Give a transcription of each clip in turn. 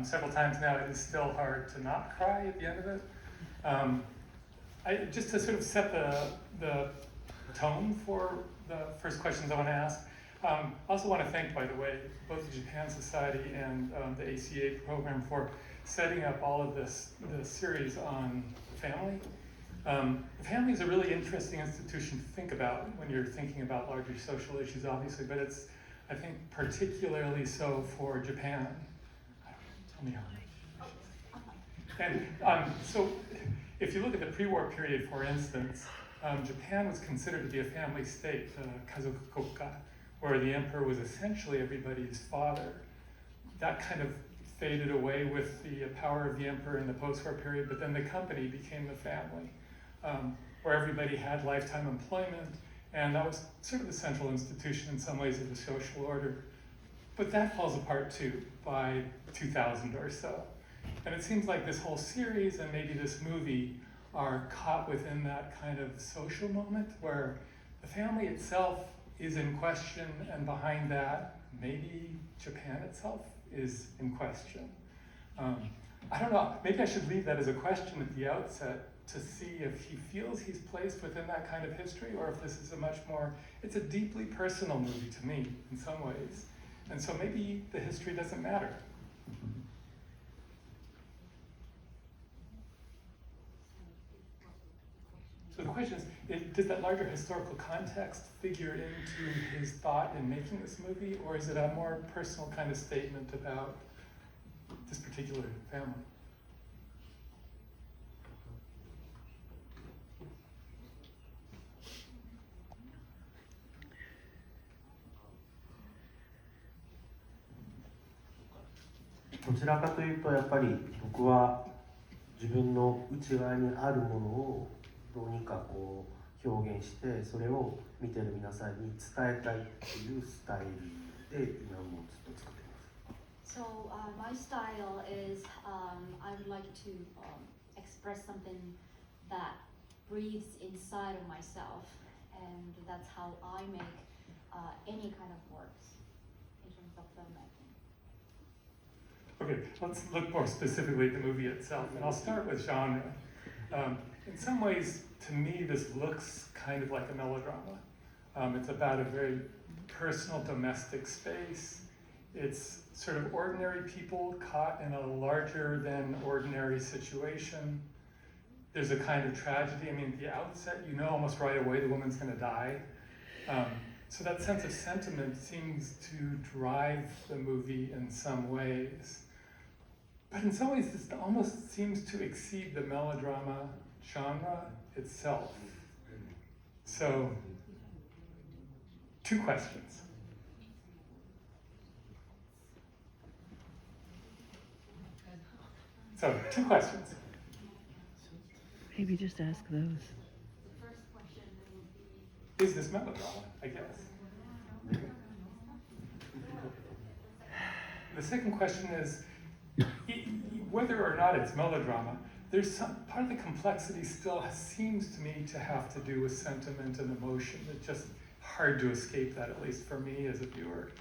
several times now, it is still hard to not cry at the end of it. Just to sort of set the tone for the first questions I want to ask, I also want to thank, by the way, both the Japan Society and the ACA program for setting up all of the series on family. The family is a really interesting institution to think about when you're thinking about larger social issues, obviously, but it's, I think, particularly so for Japan. Tell me how much. And so, if you look at the pre-war period, for instance, Japan was considered to be a family state, kazokukoka, where the emperor was essentially everybody's father. That kind of faded away with the power of the emperor in the post-war period, but then the company became the family, where everybody had lifetime employment, and that was sort of the central institution in some ways of the social order. But that falls apart too by 2000 or so. And it seems like this whole series and maybe this movie are caught within that kind of social moment where the family itself is in question, and behind that, maybe Japan itself is in question. I don't know, maybe I should leave that as a question at the outset to see if he feels he's placed within that kind of history, or if this is a much more, it's a deeply personal movie to me in some ways. And so maybe the history doesn't matter. So the question is, does that larger historical context figure into his thought in making this movie, or is it a more personal kind of statement about this particular family?どちらかというとやっぱり僕は自分の内側にあるものをどうにかこう表現してそれを見てる皆さんに伝えたいっていうスタイルで今もずっと作っています。So my style is I would like to express something that breathes inside of myself, and that's how I make any kind of works in terms of filmmaking. Okay, let's look more specifically at the movie itself, and I'll start with genre. In some ways, to me, this looks kind of like a melodrama. It's about a very personal domestic space. It's sort of ordinary people caught in a larger than ordinary situation. There's a kind of tragedy. I mean, at the outset, you know almost right away the woman's going to die. So that sense of sentiment seems to drive the movie in some ways. But in some ways, this almost seems to exceed the melodrama genre itself. So, two questions. So, two questions. Maybe just ask those. The first question would be, Is this melodrama, I guess? The second question is, whether or not it's melodrama, there's some part of the complexity still seems to me to have to do with sentiment and emotion. It's just hard to escape that, at least for me as a viewer.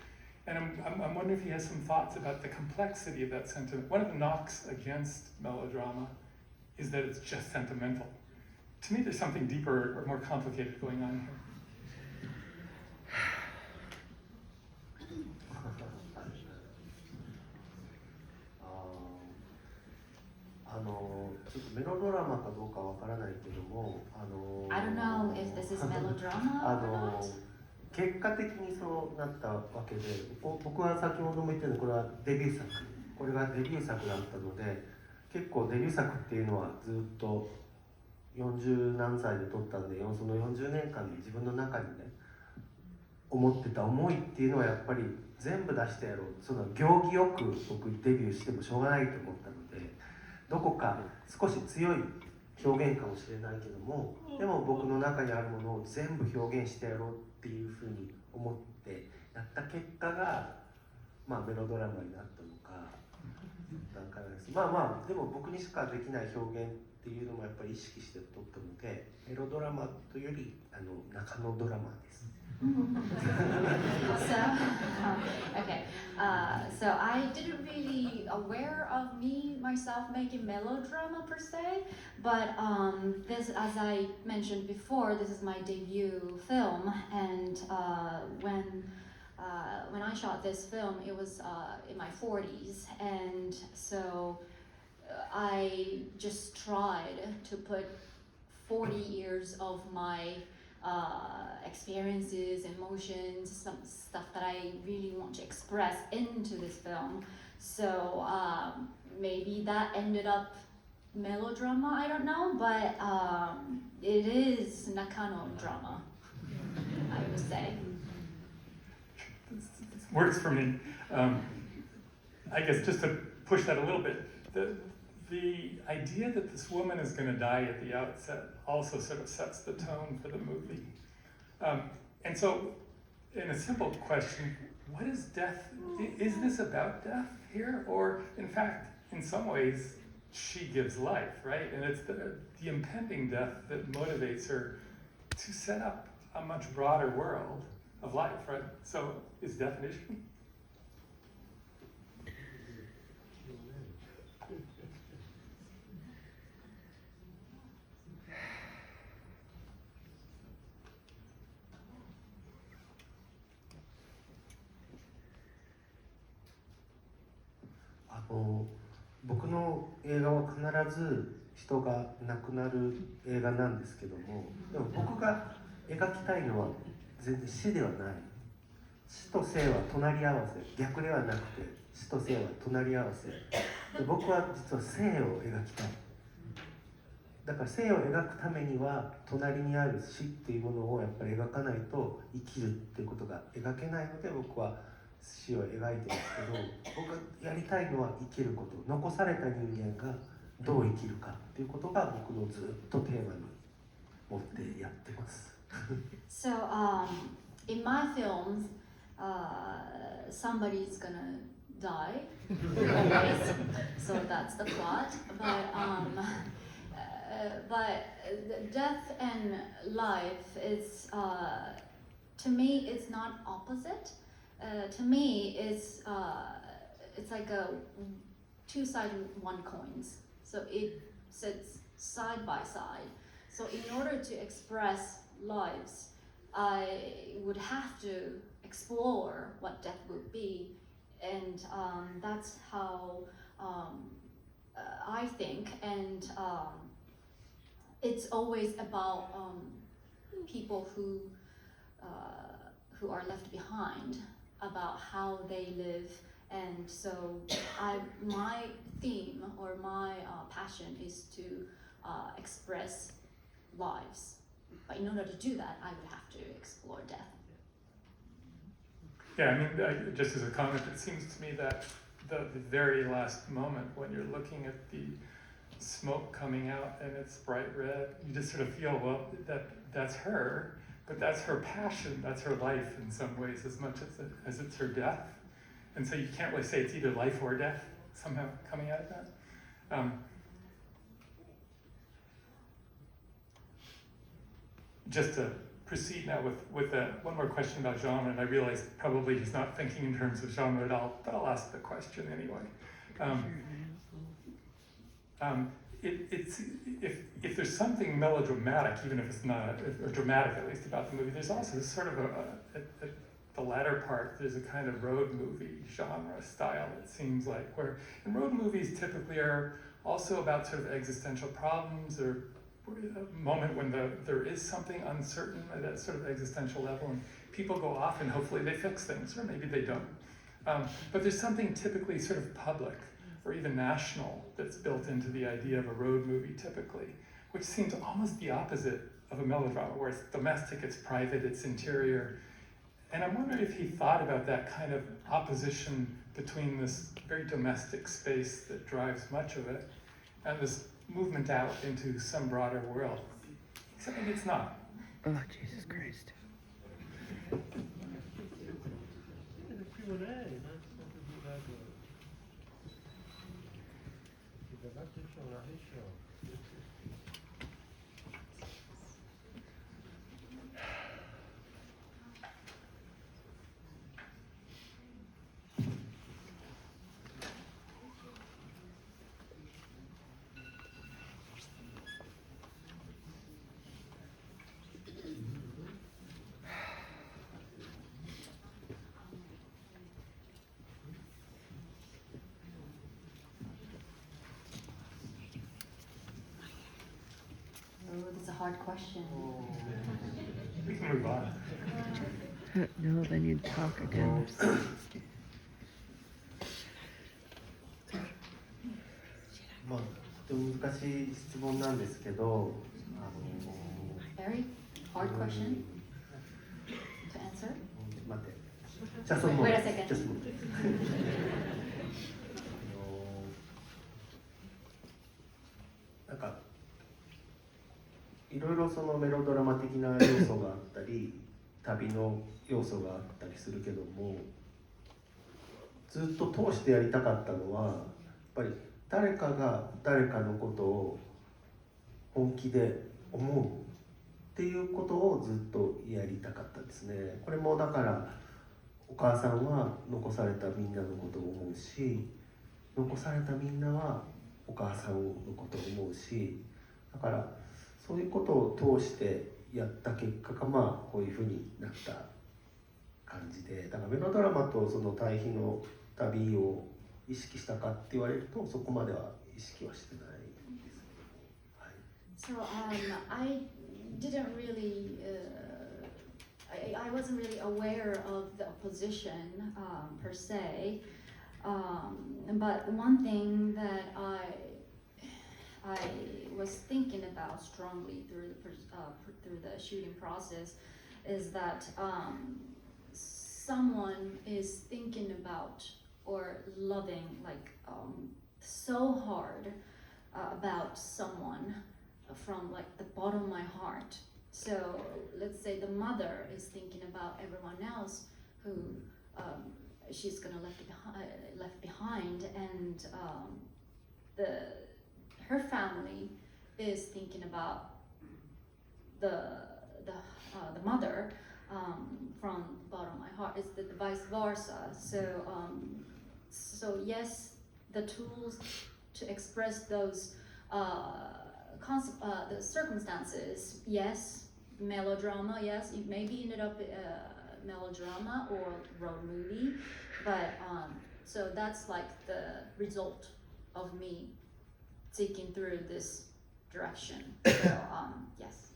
And I'm wondering if he has some thoughts about the complexity of that sentiment. One of the knocks against melodrama is that it's just sentimental. To me, there's something deeper or more complicated going on here. ちょっとメロドラマかどうかわからないけども、I don't know if this is melodrama or not. 結果的にそうなったわけで、僕は先ほども言ったようにこれはデビュー作、これがデビュー作だったので、結構デビュー作っていうのはずっと40何歳で撮ったんで、その40年間で自分の中にね、思ってた思いっていうのはやっぱり全部出してやろう。その行儀よく僕デビューしてもしょうがないと思ったので、どこか少し強い表現かもしれないけども、でも僕の中にあるものを全部表現してやろうっていうふうに思ってやった結果が、まあメロドラマになったのかなんかです。まあでも僕にしかできない表現っていうのもやっぱり意識して撮ったので、メロドラマというより中野ドラマです。Okay. So I didn't really aware of me myself making melodrama per se, but this, as I mentioned before, this is my debut film, and when I shot this film, it was in my 40s, and so I just tried to put 40 years of my experiences, emotions, some stuff that I really want to express into this film. So maybe that ended up melodrama, I don't know, but it is Nakano drama, I would say. This works for me. I guess just to push that a little bit, the idea that this woman is going to die at the outset also sort of sets the tone for the movie. And so, in a simple question, what is death? Is this about death here? Or, in fact, in some ways, she gives life, right? And it's the impending death that motivates her to set up a much broader world of life, right? So, is definition?僕の映画は必ず人が亡くなる映画なんですけども、でも僕が描きたいのは全然死ではない。死と生は隣り合わせ、逆ではなくて死と生は隣り合わせで、僕は実は生を描きたい。だから生を描くためには隣にある死っていうものをやっぱり描かないと生きるっていうことが描けないので、僕は死を描いてますけど、僕がやりたいのは生きること、残された人間がどう生きるかっていうことが僕のずっとテーマに持ってやってます。So, in my films, somebody's gonna die, always. So that's the plot. But death and life is, to me, it's not opposite. To me, it's like a two-sided one coins. So it sits side by side. So in order to express lives, I would have to explore what death would be, and that's how I think. And it's always about people who are left behind, about how they live. And so my theme or my passion is to express lives. But in order to do that, I would have to explore death. Yeah, I mean, just as a comment, it seems to me that the very last moment when you're looking at the smoke coming out and it's bright red, you just sort of feel, well, that's her, but that's her passion, that's her life in some ways as much as it's her death. And so you can't really say it's either life or death somehow coming out of that. Just to proceed now with one more question about genre, and I realize probably he's not thinking in terms of genre at all, but I'll ask the question anyway. If there's something melodramatic, even if it's not, or dramatic at least, about the movie, there's also sort of at the latter part, there's a kind of road movie genre style, it seems like, where, and road movies typically are also about sort of existential problems, or a moment when there is something uncertain at that sort of existential level, and people go off and hopefully they fix things, or maybe they don't. But there's something typically sort of public, or even national, that's built into the idea of a road movie typically, which seems almost the opposite of a melodrama, where it's domestic, it's private, it's interior. And I'm wondering if he thought about that kind of opposition between this very domestic space that drives much of it, and this movement out into some broader world. Except maybe it's not. Oh, Jesus Christ. hard question. We can move on. No, then you'd talk again. まあ、とても難しい質問なんですけど、Very hard question to answer. 待って。じゃあその Wait a second. じゃあそのなんかいろいろそのメロドラマ的な要素があったり旅の要素があったりするけども、ずっと通してやりたかったのはやっぱり誰かが誰かのことを本気で思うっていうことをずっとやりたかったですね。これもだからお母さんは残されたみんなのことを思うし、残されたみんなはお母さんのことを思うし、だからそういうことを通してやった結果がまあこういうふうになった感じで、だからメロドラマとその対比の旅を意識したかって言われるとそこまでは意識はしてないですけど、はい。So I didn't really, I wasn't really aware of the opposition per se, but one thing that I was thinking about strongly through the shooting process is that someone is thinking about or loving like so hard about someone from like the bottom of my heart. So let's say the mother is thinking about everyone else who she's gonna left behind, and her family is thinking about the mother from the bottom of my heart. It's the vice versa. So yes, the tools to express those the circumstances, yes, melodrama, yes, it maybe ended up melodrama or road movie, but so that's like the result of me thinking through this direction. So yes.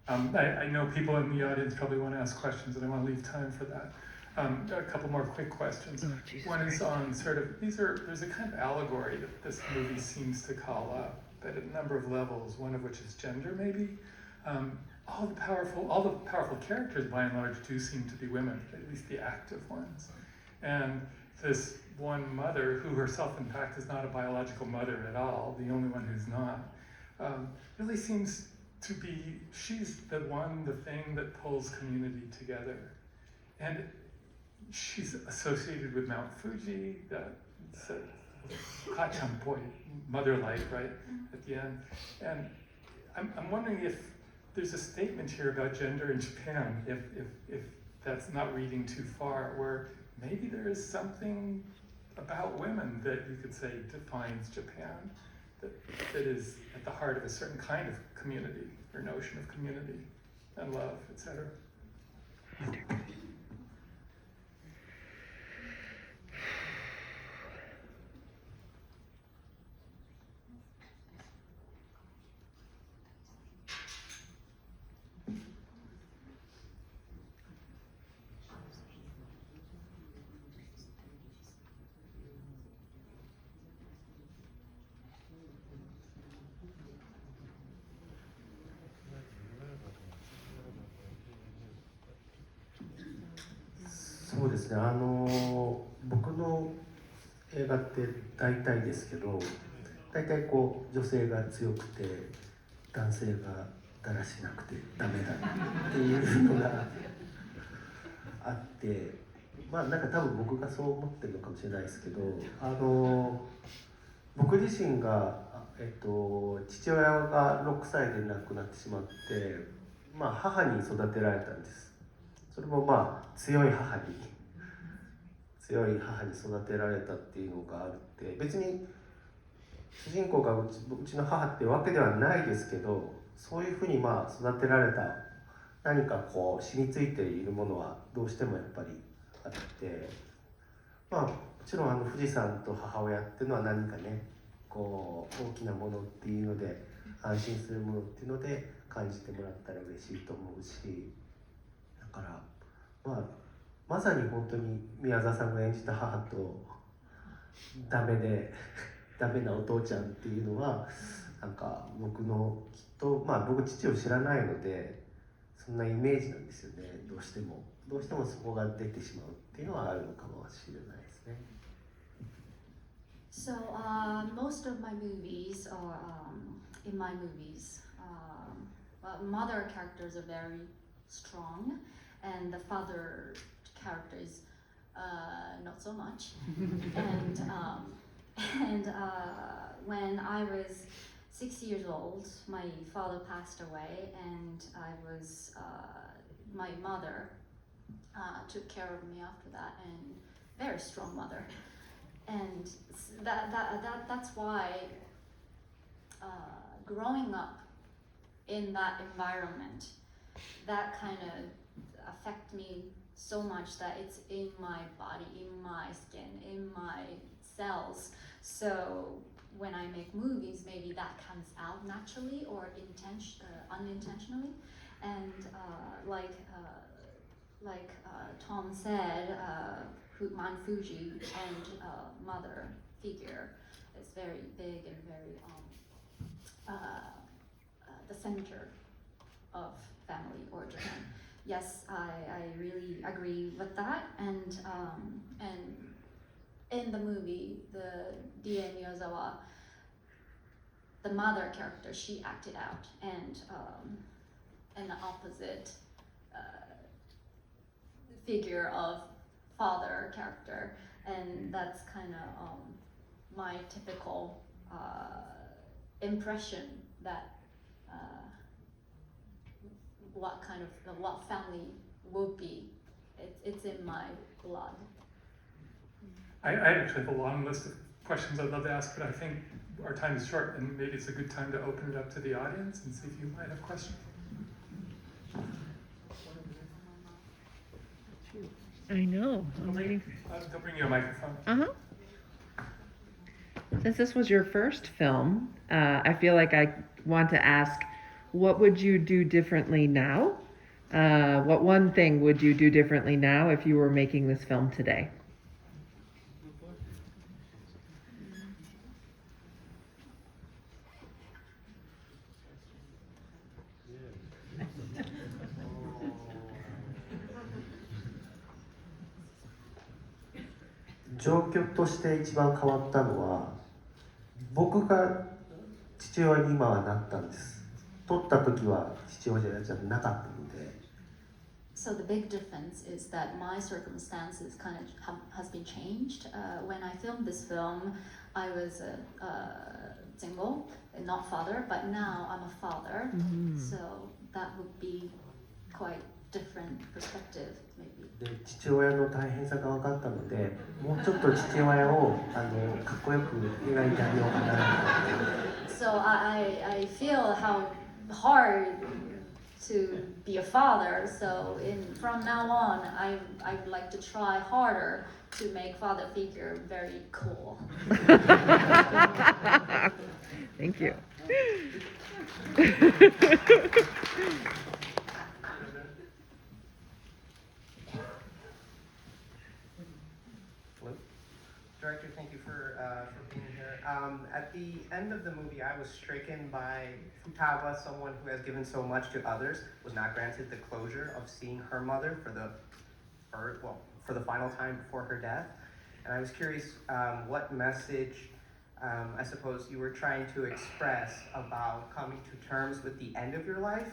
I know people in the audience probably want to ask questions, and I want to leave time for that. A couple more quick questions. One is on sort of, there's a kind of allegory that this movie seems to call up, at a number of levels, one of which is gender maybe. All the powerful characters by and large do seem to be women, at least the active ones. And this one mother, who herself in fact is not a biological mother at all, the only one who's not, really seems to be, she's the thing that pulls community together. And she's associated with Mount Fuji, that's a Kachan point, mother-like, right, at the end. And I'm wondering if there's a statement here about gender in Japan, if that's not reading too far, where maybe there is something about women that you could say defines Japan, that is at the heart of a certain kind of community, or notion of community, and love, etc.そうですね、僕の映画って大体ですけど、大体こう女性が強くて男性がだらしなくてダメだっていうのがあって、まあなんか多分僕がそう思ってるのかもしれないですけど、僕自身が、父親が6歳で亡くなってしまって、まあ母に育てられたんです。それもまあ強い母に育てられたっていうのがあって、別に主人公がうちの母っていうわけではないですけど、そういうふうにまあ育てられた何かこう染みついているものはどうしてもやっぱりあって、まあもちろん富士山と母親っていうのは何かね、こう大きなものっていうので安心するものっていうので感じてもらったら嬉しいと思うし、だからまさに本当に宮沢さんが演じた母とダメなお父ちゃんっていうのはなんか僕のきっと僕父を知らないのでそんなイメージなんですよね。どうしてもそこが出てしまうっていうのはあるのかもしれないですね。So most of my movies, or in my movies, mother characters are very strong, and the father character is not so much. and when I was 6 years old, my father passed away, and my mother took care of me after that, and very strong mother. And that's why growing up in that environment, that kind of affect me so much that it's in my body, in my skin, in my cells. So when I make movies, maybe that comes out naturally or unintentionally. And like Tom said, Mount Fuji and mother figure is very big and very the center of family origin. Yes, I really agree with that. And in the movie, the Die Miyazawa, the mother character, she acted out, and an opposite figure of father character, and that's kind of my typical impression that what family would be. It's in my blood. I actually have a long list of questions I'd love to ask, but I think our time is short, and maybe it's a good time to open it up to the audience and see if you might have questions. I know. I'm waiting. They'll bring you a microphone. Since this was your first film, I feel like I want to ask, what would you do differently now? What one thing would you do differently now if you were making this film today?状況として一番変わったのは僕が父親に今はなったんです。撮った時は父親じゃなかったので。So the big difference is that my circumstances kind of has been changed. When I filmed this film, I was single, and not father, but now I'm a father. So that would be quite different perspective, maybe. で父親の大変さが分かったので、もうちょっと父親をかっこよく描いてあげようかなと。So I feel how hard to be a father. So from now on, I would like to try harder to make father figure very cool. Thank you. Director, thank you for being here. At the end of the movie, I was stricken by Futaba, someone who has given so much to others, was not granted the closure of seeing her mother for the final time before her death. And I was curious what message I suppose you were trying to express about coming to terms with the end of your life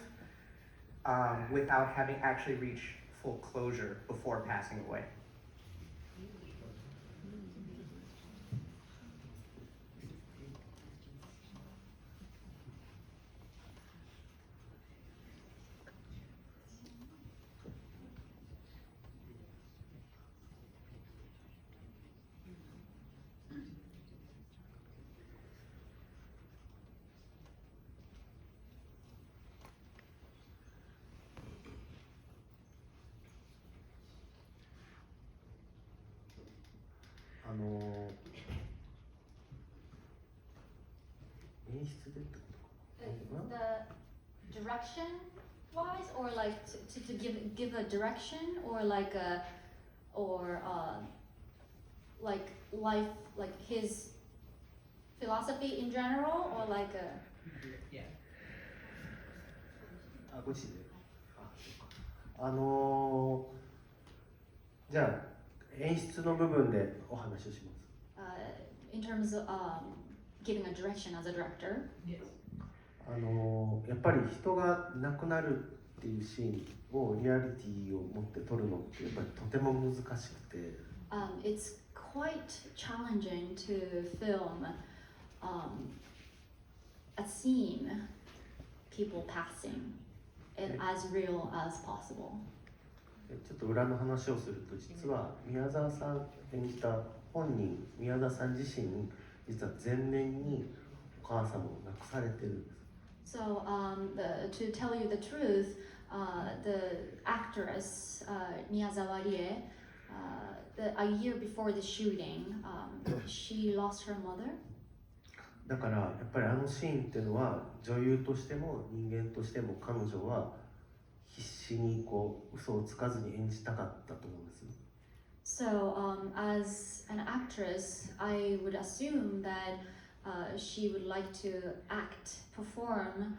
without having actually reached full closure before passing away. 出でってことかな。 The direction wise, or like to give a direction, or like a, or like life, like his philosophy in general, or like a. Yeah. あ、ご自身で。あ、そうか。じゃあ演出の部分でお話をします。In terms of giving a direction as a director. Yes. やっぱり人が亡くなるっていうシーンをリアリティを持って撮るのってやっぱりとても難しくて、It's quite challenging to film a scene, people passing, and as real as possible. ちょっと裏の話をすると、実は宮沢さん演じた本人、宮沢さん自身実は前年にお母様を亡くされてるんです。So, to tell you the truth, the actress Miyazawa Rie, a year before the shooting, she lost her mother. だからやっぱりあのシーンっていうのは女優としても人間としても彼女は必死にこう嘘をつかずに演じたかったと思うんです。So, as an actress, I would assume that she would like to perform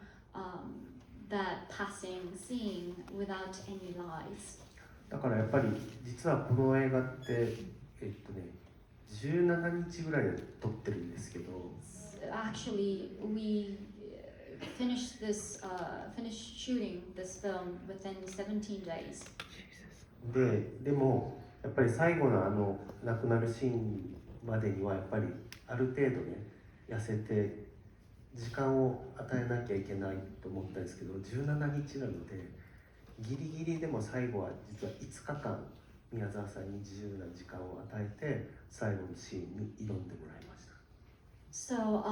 that passing scene without any lies. だからやっぱり実はこの映画って17日ぐらいで撮ってるんですけど、Actually, we finished shooting this film within 17 days. でもやっぱり最後の亡くなるシーンまでにはやっぱりある程度ね痩せて時間を与えなきゃいけないと思ったんですけど、17日なのでギリギリでも最後は実は5日間宮沢さんに自由な時間を与えて最後のシーンに挑んでもらいました。 So,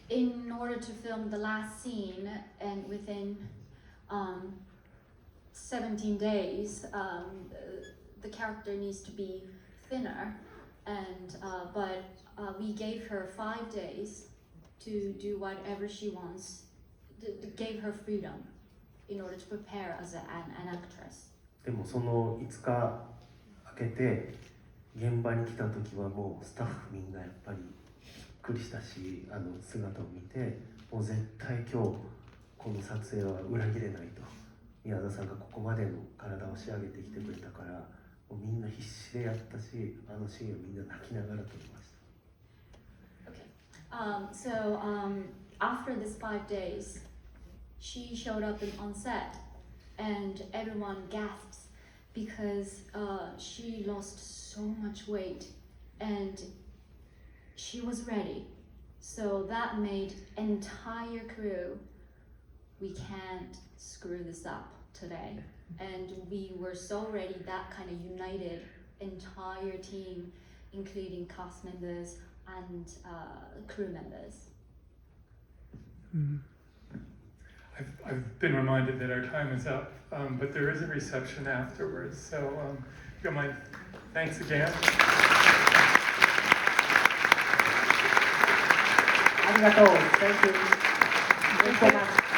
in order to film the last scene and within 17 days, the character needs to be thinner, and but we gave her 5 days to do whatever she wants, gave her freedom in order to prepare as an actress. でもその5日空けて現場に来た時はもうスタッフみんなやっぱりびっくりしたし、姿を見てもう絶対今日この撮影は裏切れないと、宮沢さんがここまでの体を仕上げてきてくれたからもうみんな必死でやったし、あのシーンをみんな泣きながら撮りました。 Okay. So, after this 5 days, she showed up on set, and everyone gasps because she lost so much weight, and she was ready. So that made entire crew, we can't screw this up today. And we were so ready, that kind of united entire team, including cast members and crew members. I've been reminded that our time is up, but there is a reception afterwards. So, if you don't mind, thanks again. ありがとう。Thank you.